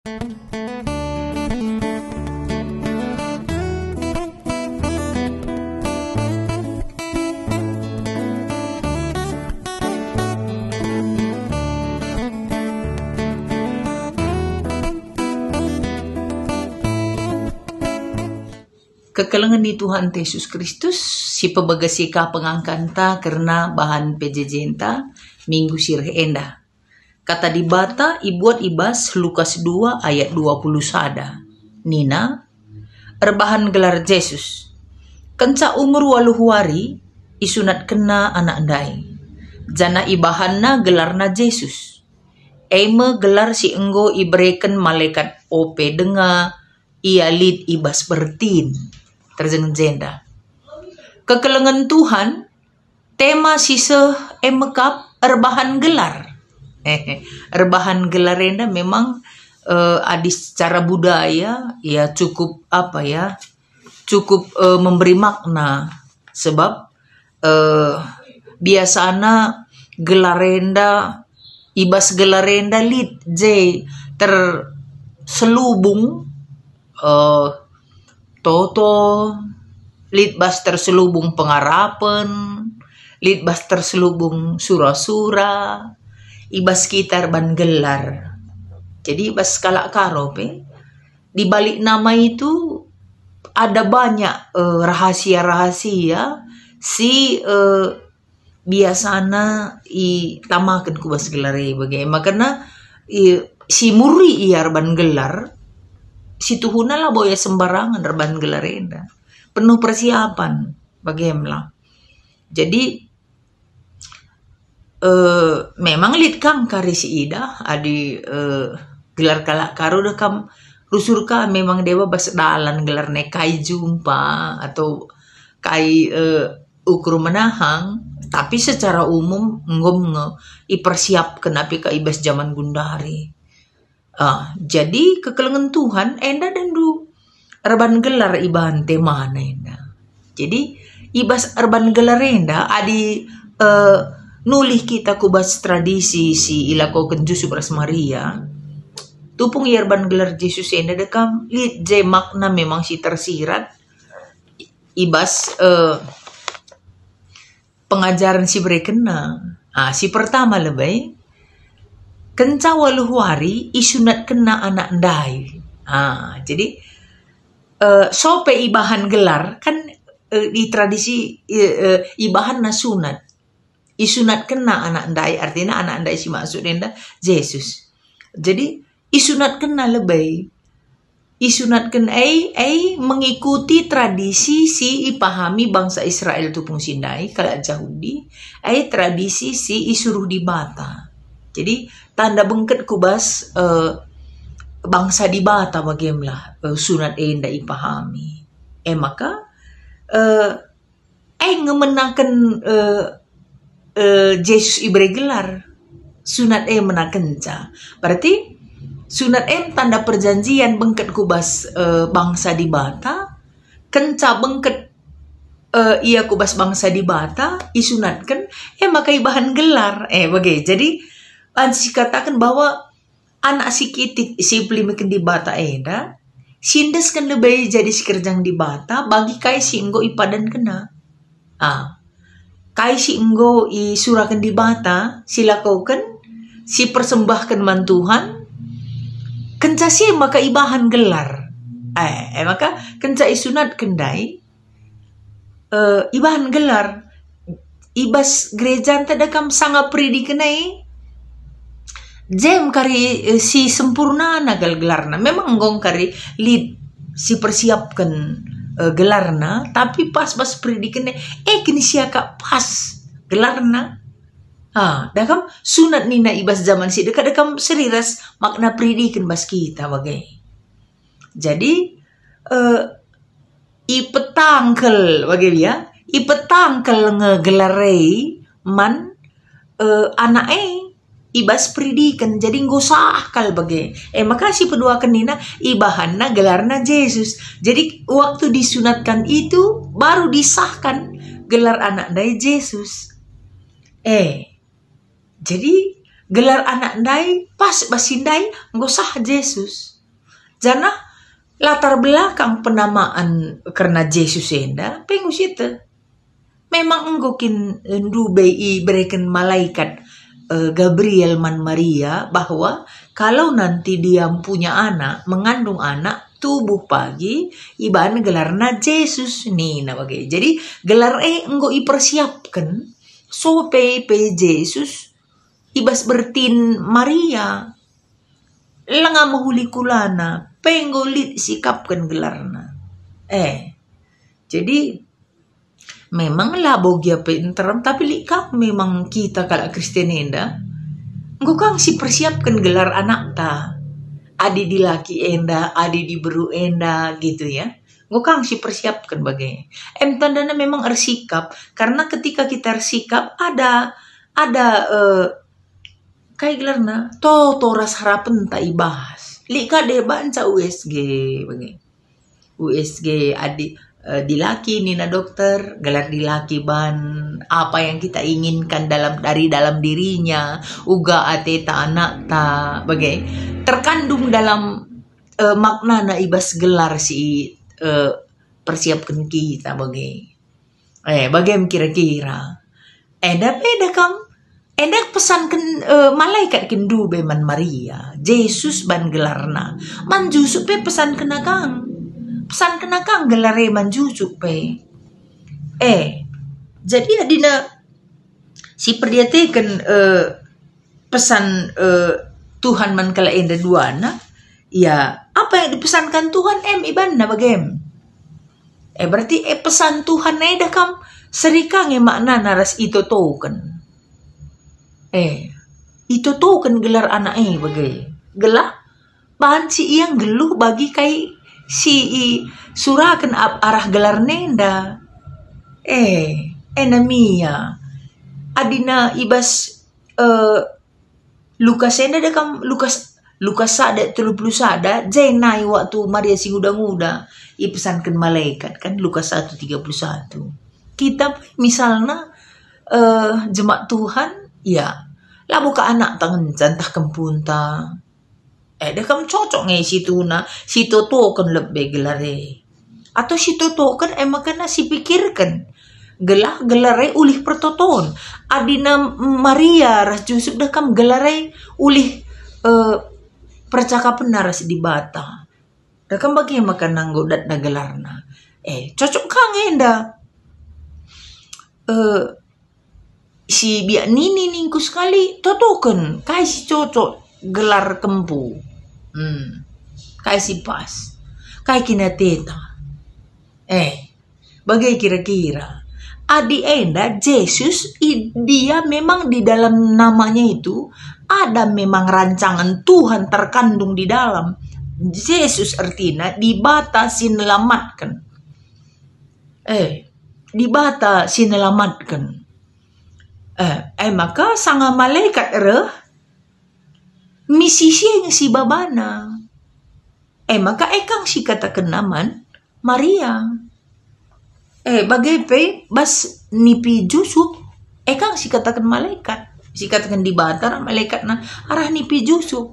Kekelengan di Tuhan Yesus Kristus, si pebagasika pengangkanta karena bahan pejejenta minggu sirhe enda. Kata di bata ibuat ibas Lukas 2 ayat 20 sada. Nina, erbahan gelar Yesus. Kenca umur 8 hari, isunat kena anak ndai. Jana ibahanna gelarna Yesus. Eme gelar si enggo ibreken malaikat ope denga ia lid ibas bertin. Terjeng jenda. Kekelengan Tuhan, tema sise emekap erbahan gelar. Erbahan gelar enda memang adis secara budaya ya cukup cukup memberi makna, sebab biasana gelarenda ibas gelarenda lid terselubung toto, litbas terselubung pengarapan, litbas terselubung sura-sura, ibas kitar ban gelar. Jadi ibas kalak karope, di balik nama itu ada banyak rahasia-rahasia si biasana tamakan kubas gelare bagaimana karena si muri iar ban gelar si tuhuna lah boya sembarangan reban gelarenda penuh persiapan bagaimana. Jadi memang lit kang kari si ida adi gelar kalak karo dekam rusurka memang dewa bas dalan gelar nekai jumpa atau kai ukur menahang, tapi secara umum ngom ipersiapkan api ka ibas zaman gundari. Jadi kekelengan Tuhan enda dan du erban gelar ibahan temana enda. Jadi ibas erban gelar enda adi nulih kita kubas tradisi si ilako kenjusu pras Maria. Tupung yerban gelar Yesus enda dekam lihat je makna memang si tersirat ibas pengajaran si berekena. Si pertama lebay kenca 8 hari isunat kena anak ndai. Jadi sope ibahan gelar kan di tradisi ibahan nasunat. Isunat kena anak ndai artinya anak ndai si maksud enda Yesus. Jadi isunat kena lebay. Isunat kena mengikuti tradisi si ipahami bangsa Israel tupung sindai kalak Yahudi. Tradisi si isuruh di bata. Jadi tanda bengket kubas bangsa di bata bagaimana sunat enda ipahami. Maka ngemenakan Yesus ibre gelar sunat menakenca. Berarti sunat tanda perjanjian bengket kubas bangsa di bata kenca bengket ia kubas bangsa di bata isunatkan maka ibahan gelar bagai. Jadi ansi katakan bahwa anak si kitik si pelimikan di bata eda sindes kan lebih jadi si kerjang di bata bagi kai si enggo ipadan kena. Kai si enggo isurakan di bata silakukan si persembahkan man Tuhan kenca si maka ibahan gelar. Maka kenca isunat kendai ibahan gelar ibas gereja tadakam sangat pridi kenai jem kari si sempurna nagal gelarna. Memang gong kari lid si persiapkan gelarna, tapi pas predikannya kini siaka pas gelarna. Dakam sunat nina ibas zaman si dekat dekam seriras makna predikan bas kita bagai. Jadi ipetangkel bagai ya, ipetangkel ngegelarei man anak ibas predikan jadi ngusah kal bagai. Makasih pedua kenina ibahanna gelarna Yesus. Jadi waktu disunatkan itu baru disahkan gelar anak dari Yesus. Jadi gelar anak ndai pas basindai nggak sah Yesus. Jana latar belakang penamaan karena Yesus enda pengus itu. Memang enggokin ndubei berikan malaikat Gabriel man Maria bahwa kalau nanti dia punya anak, mengandung anak, tubuh pagi, ibaran gelarna Yesus nih, nah bagai. Jadi gelar enggo ipersiapkan, sope pe Yesus, ibas bertin Maria, lenga mahulikulana, penggolit sikapkan gelarna. Jadi memang lah bogia pinteram, tapi likap memang kita kalau Kristen enda, engkau kang si persiapkan gelar anak ta, adi di laki enda, adi di beru enda gitu ya. Engkau kang si persiapkan bagai. Tandanya memang ersikap, karena ketika kita ersikap ada kayak gelarna, toras harapan tak ibahas. Lika deh banca USG bagai. USG adi dilaki nina dokter, gelar dilaki ban apa yang kita inginkan dari dalam dirinya, uga ateta anak ta bagai terkandung dalam makna na ibas gelar si persiapkan kita bagai bagaimana kira-kira beda kam pesankan malaikat kendu beman Maria Yesus ban gelarna man Jusuf pesan kena kang pesan kena kang gelare manjujuk pe. Jadi adina si perdiatekan pesan Tuhan man kala enda duana, ya apa yang dipesankan Tuhan ibanna bagem. Berarti pesan Tuhan eda kam serikang makna naras itu token. Itu token gelar anak bagai. Gelah bahan si yang geluh bagi kai si surakan arah gelar nenda enamia adina ibas Lukas enda dekam Lukas sada 30 sada jenai waktu Maria si muda ipesankan malaikat kan Lukas 1:31. Kita misalnya jemaat Tuhan ya lah buka anak tangan jantah kempunta dia kan cocok nge si toto kan lebih gelare atau si toto kan makanya si pikirkan gelare ulih pertoton adina Maria ras Yusuf dah kam gelare ulih percakapan naras di bata dah kan bagi makan nanggo dat na gelarna cocok kang enda si biak nini ningku sekali toto kan kai si cocok gelar kempu kayak si pas kayak kina teta bagai kira-kira adi enda Yesus dia memang di dalam namanya itu ada memang rancangan Tuhan terkandung di dalam Yesus artinya dibatasi nelamatkan dibatasi nelamatkan maka sang malaikat misi siang si babana. Maka kang si katakan naman Maria. Bagai bas nipi Yusuf. Kang si katakan malaikat. Si katakan di bata malaikat na arah nipi Yusuf.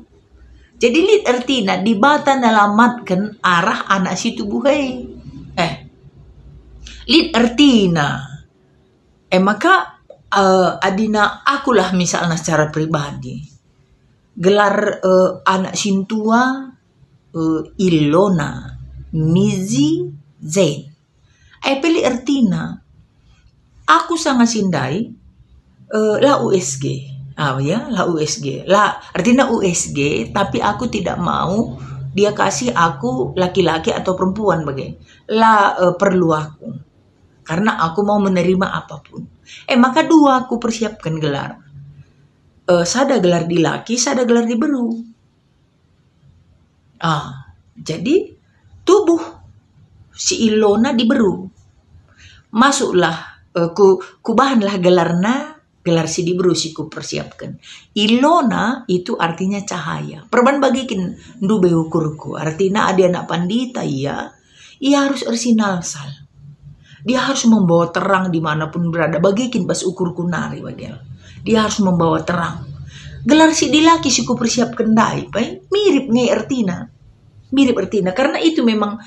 Jadi lit artina di bata nalamatkan arah anak si tubuhay. Lit artina. Maka adina akulah misalnya secara pribadi. Gelar anak sintua Ilona Mizi Zain. Pilih artina aku sangat sindai la USG. La USG. La artinya USG tapi aku tidak mau dia kasih aku laki-laki atau perempuan bagai. Perlu aku. Karena aku mau menerima apapun. Maka dua aku persiapkan gelar. Sada gelar di laki, sada gelar di beru. Jadi tubuh si Ilona di beru. Masuklah, kubahanlah gelar si di beru si ku persiapkan. Ilona itu artinya cahaya. Perban bagikin ndube ukurku. Artinya ada anak pandita ia harus ersinalsal. Dia harus membawa terang dimanapun berada. Bagikin bas ukur kunari bagel. Dia harus membawa terang. gelar si dilaki si ku persiapkan dai, mirip ngai artina. Mirip artinya karena itu memang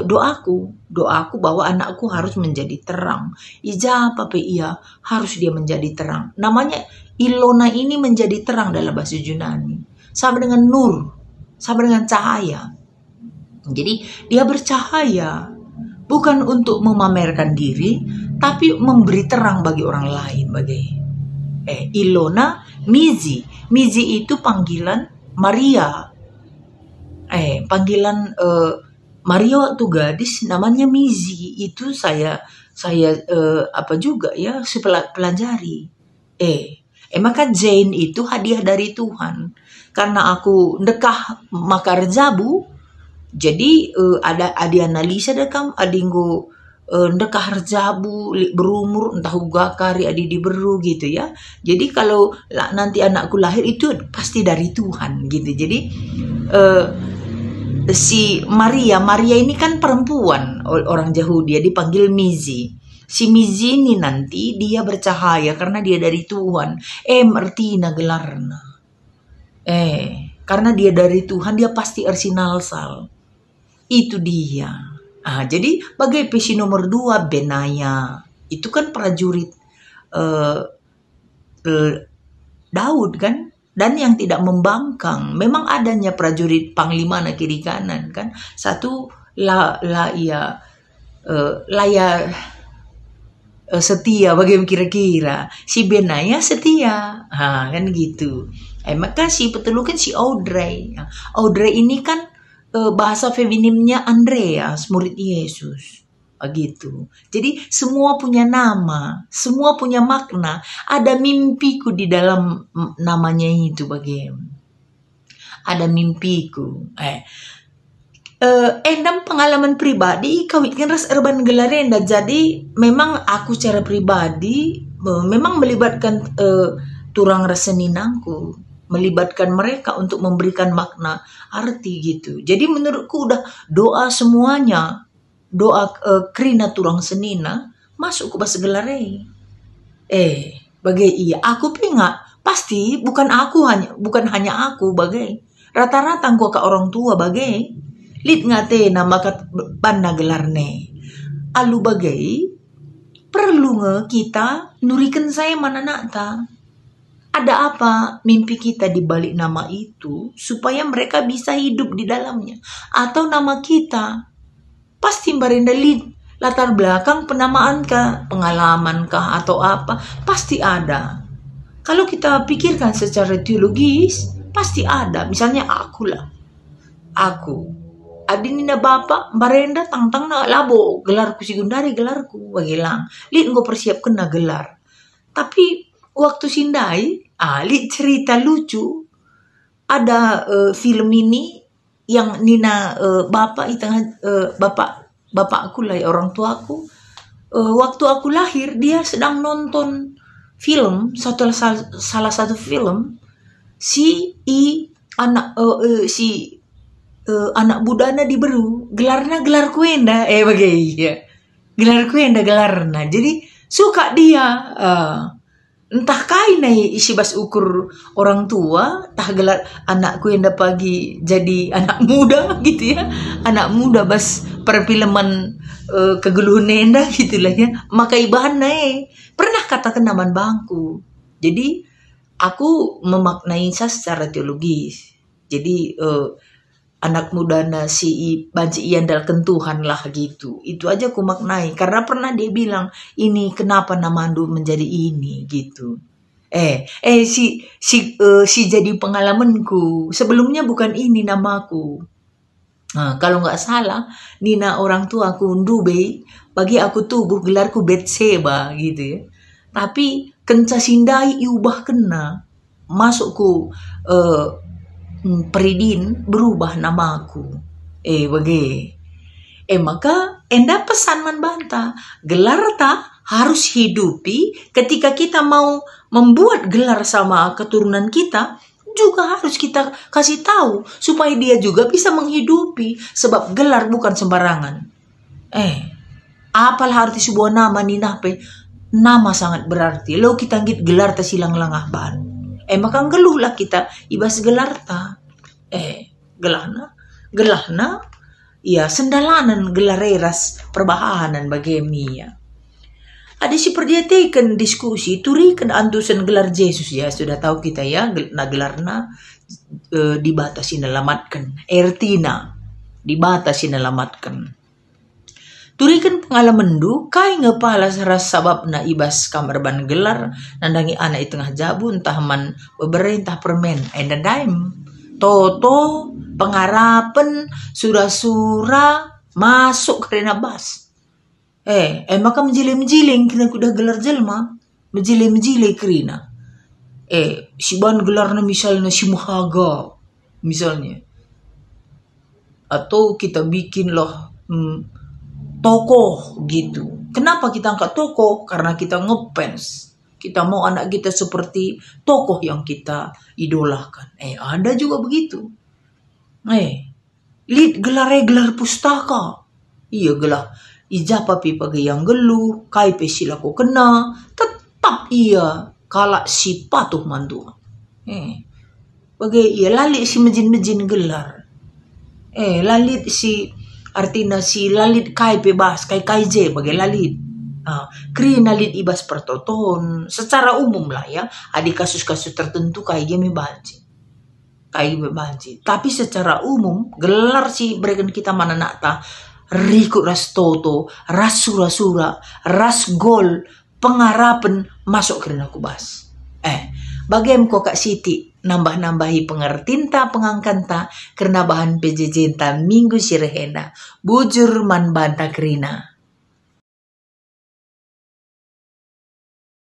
doaku bahwa anakku harus menjadi terang. Ijapa pe ia harus dia menjadi terang. Namanya Ilona ini menjadi terang dalam bahasa Yunani. Sama dengan nur, sama dengan cahaya. Jadi dia bercahaya bukan untuk memamerkan diri, tapi memberi terang bagi orang lain. Ilona, Mizi itu panggilan Maria. Panggilan Maria waktu gadis namanya Mizi. Itu saya apa juga ya, pelajari. Maka Jane itu hadiah dari Tuhan. Karena aku dekah makar jabu, jadi ada analisa dekam adinggo ndekah herjabu berumur entah uga kari adi diberu gitu ya. Jadi kalau nanti anakku lahir itu pasti dari Tuhan gitu. Jadi si Maria ini kan perempuan orang Yahudi, dia dipanggil Mizi. Si Mizi ini nanti dia bercahaya karena dia dari Tuhan. Artinya gelarna. Karena dia dari Tuhan, dia pasti arsinalsal. Itu dia. Jadi bagai pesi nomor 2 Benaya. Itu kan prajurit Daud kan. Dan yang tidak membangkang. Memang adanya prajurit panglima na kiri kanan kan. Satu setia bagaimana kira-kira. Si Benaya setia. Kan gitu. Maka si petelukan si Audrey. Audrey ini kan bahasa feminimnya Andreas, murid Yesus. Gitu. Jadi semua punya nama, semua punya makna. Ada mimpiku di dalam namanya itu bagaimana. Ada mimpiku. Endam pengalaman pribadi kawitkan ras urban gelarenda. Jadi memang aku secara pribadi memang melibatkan turang raseninangku, melibatkan mereka untuk memberikan makna arti gitu. Jadi menurutku udah doa semuanya. Doa krina turang senina masuk ke bahasa gelare. Bagai iya aku pengat pasti bukan hanya aku bagai rata-rata gua ke orang tua bagai lit ngate nama kat banda gelarne alu bagai perlu kita nurikan saya mana nakta ada apa mimpi kita di balik nama itu supaya mereka bisa hidup di dalamnya atau nama kita pasti barinda latar belakang penamaan kah, pengalaman kah atau apa, pasti ada. Kalau kita pikirkan secara teologis, pasti ada. Misalnya aku lah. Aku. Adinina bapak, barenda tang-tang na labo. Gelarku sekundari, gelarku. Bagilang. Lihat gue persiapkan na gelar. Tapi waktu sindai, lihat cerita lucu. Ada film ini yang Nina bapak bapakku lah orang tuaku waktu aku lahir dia sedang nonton film salah satu film anak budana diberu gelar kuenda gelarna jadi suka dia entah kain isi bas ukur orang tua tah gelar anakku yang pagi jadi anak muda gitu ya anak muda bas perfilman kegeluhan nenda gitulah ya maka ibana pernah katakan naman bangku jadi aku memaknai secara teologis jadi anak muda si banci iandalkan Tuhan lah gitu. Itu aja aku maknai. Karena pernah dia bilang, ini kenapa Namandu menjadi ini gitu. Si jadi pengalamanku. Sebelumnya bukan ini namaku. Nah, kalau nggak salah, Nina orang tua aku Ndube, bagi aku tubuh gelarku Betseba gitu ya. Tapi kenca sindai iubah kena. Masukku Peridin berubah namaku. Maka enda pesan membantah. Gelar tak harus hidupi ketika kita mau membuat gelar sama keturunan kita juga harus kita kasih tahu supaya dia juga bisa menghidupi sebab gelar bukan sembarangan. Apalah arti sebuah nama ninape? Nama sangat berarti. Lo kita ngit gelar tasilang langah ban. Maka geluhlah kita ibas gelarta. Gelahna ya sendalanan gelareras perbahanan bagemi ya. Ada si perjataikan diskusi turikan antusan gelar Yesus ya, sudah tahu kita ya, gelarna dibatasi nalamatkan ertina dibatasi nalamatkan turikan pengalaman du kai ngepala saras sabab na ibas kamar ban gelar nandangi anak tengah jabu entah man beberentah permen daim toto pengarapan surah-surah masuk karena bas maka menjiling-menjiling kena kuda gelar jelma menjiling-menjiling kerina si ban gelarna misalnya si Mahaga misalnya, atau kita bikin loh tokoh gitu. Kenapa kita angkat tokoh? Karena kita ngefans, kita mau anak kita seperti tokoh yang kita idolakan. Ada juga begitu. Gelar pustaka, iya gelar ijapa pi pagi yang geluh kai pe silaku kena tetap iya kalak si patuh mantua bagai iya lalit si mejin gelar lalit si artinya si lalit kai pe bas kai je bagai lalit kri lalit ibas pertoton secara umum lah ya, ada kasus-kasus tertentu kai me banci tapi secara umum gelar si berikan kita mana nakta rikut ras toto, ras sura-sura, ras gol, pengarapan masuk ke aku bas. Bagaimana kok Kak Siti nambah-nambahi pengertinta pengangkanta karena bahan PJJ minggu sirehena bujur man banta kerina.